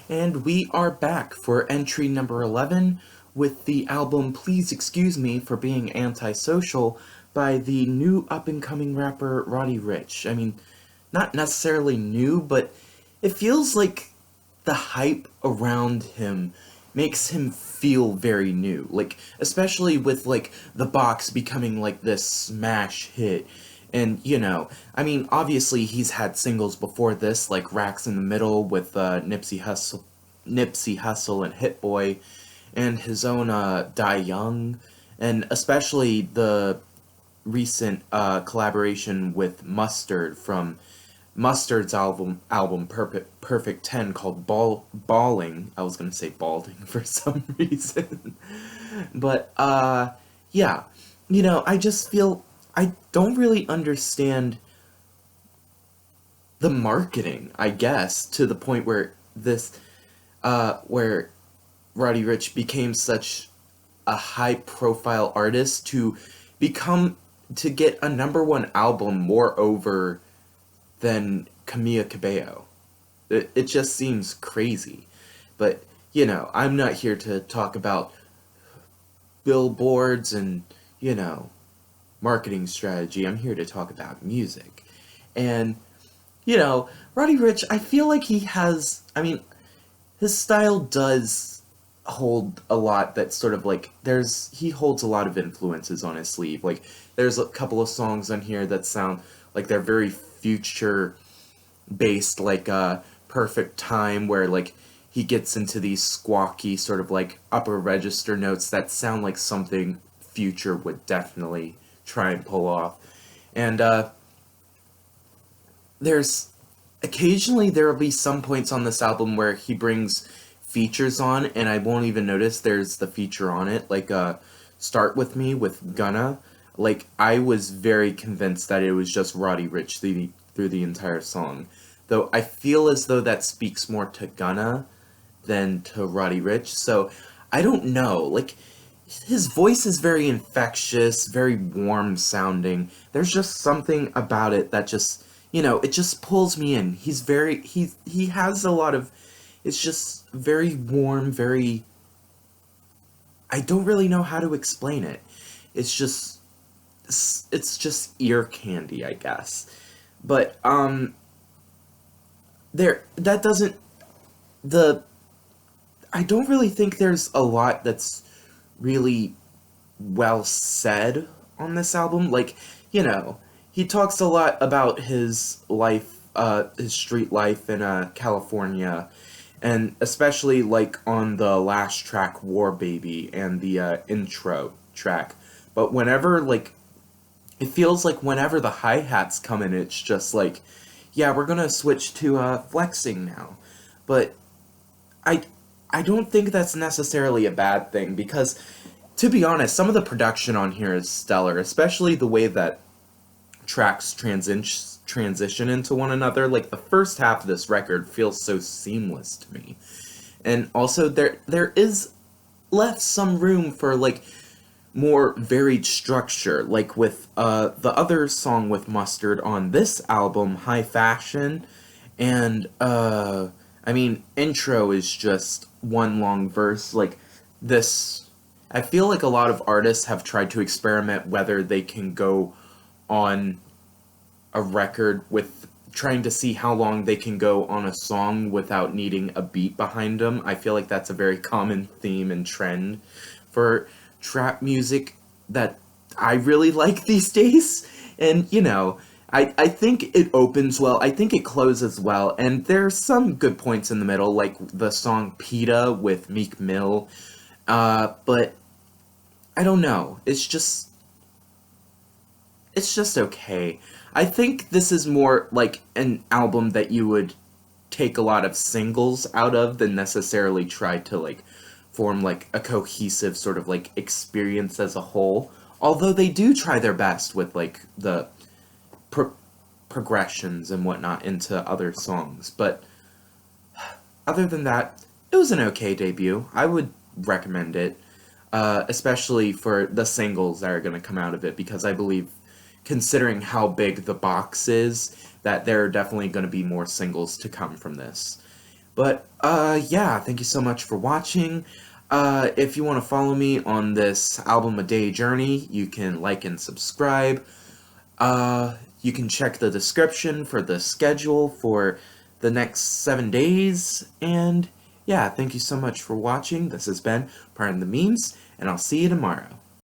And we are back for entry number 11 with the album Please Excuse Me for Being Antisocial by the new up and coming rapper Roddy Ricch. I mean, not necessarily new, but it feels like the hype around him makes him feel very new. Like, especially with like The Box becoming like this smash hit. And I mean, obviously he's had singles before this, like Racks in the Middle with Nipsey Hussle and Hit Boy, and his own Die Young, and especially the recent collaboration with Mustard from Mustard's album Perfect 10 called Balling. I was gonna say balding for some reason. But yeah. I just feel I don't really understand the marketing, I guess, to the point where where Roddy Ricch became such a high profile artist become to get a number one album more over than Camila Cabello. It just seems crazy. But, I'm not here to talk about billboards and, marketing strategy. I'm here to talk about music. And, Roddy Ricch, I feel like I mean, his style does hold a lot that sort of like, he holds a lot of influences on his sleeve. Like, there's a couple of songs on here that sound like they're very future based, like Perfect Time, where like he gets into these squawky sort of like upper register notes that sound like something Future would definitely try and pull off. And there's occasionally there will be some points on this album where he brings features on and I won't even notice there's the feature on it, like Start With Me with Gunna. Like, I was very convinced that it was just Roddy Ricch through the entire song. Though I feel as though that speaks more to Gunna than to Roddy Ricch. So I don't know. Like, his voice is very infectious, very warm sounding. There's just something about it that just, it just pulls me in. He has a lot of, it's just very warm, very, I don't really know how to explain it. It's just, it's just ear candy, I guess. But, that doesn't, the, I don't really think there's a lot that's really well said on this album. Like, he talks a lot about his life, his street life in California, and especially like on the last track, War Baby, and the intro track. But whenever like it feels like whenever the hi-hats come in, it's just like, yeah, we're gonna switch to flexing now. But I I don't think that's necessarily a bad thing because, to be honest, some of the production on here is stellar, especially the way that tracks transition into one another. Like, the first half of this record feels so seamless to me. And also there is left some room for like more varied structure, like with the other song with Mustard on this album, High Fashion, and I mean, Intro is just one long verse. Like, this, I feel like a lot of artists have tried to experiment whether they can go on a record with trying to see how long they can go on a song without needing a beat behind them. I feel like that's a very common theme and trend for trap music that I really like these days. And, I think it opens well. I think it closes well. And there's some good points in the middle, like the song PETA with Meek Mill. But I don't know. It's just okay. I think this is more like an album that you would take a lot of singles out of than necessarily try to like form like a cohesive sort of like experience as a whole. Although they do try their best with like the progressions and whatnot into other songs. But other than that, it was an okay debut. I would recommend it, especially for the singles that are going to come out of it, because I believe, considering how big the box is, that there are definitely going to be more singles to come from this. But yeah, thank you so much for watching. If you want to follow me on this album a day journey, you can like and subscribe. You can check the description for the schedule for the next 7 days. And yeah, thank you so much for watching. This has been Pardon the Memes, and I'll see you tomorrow.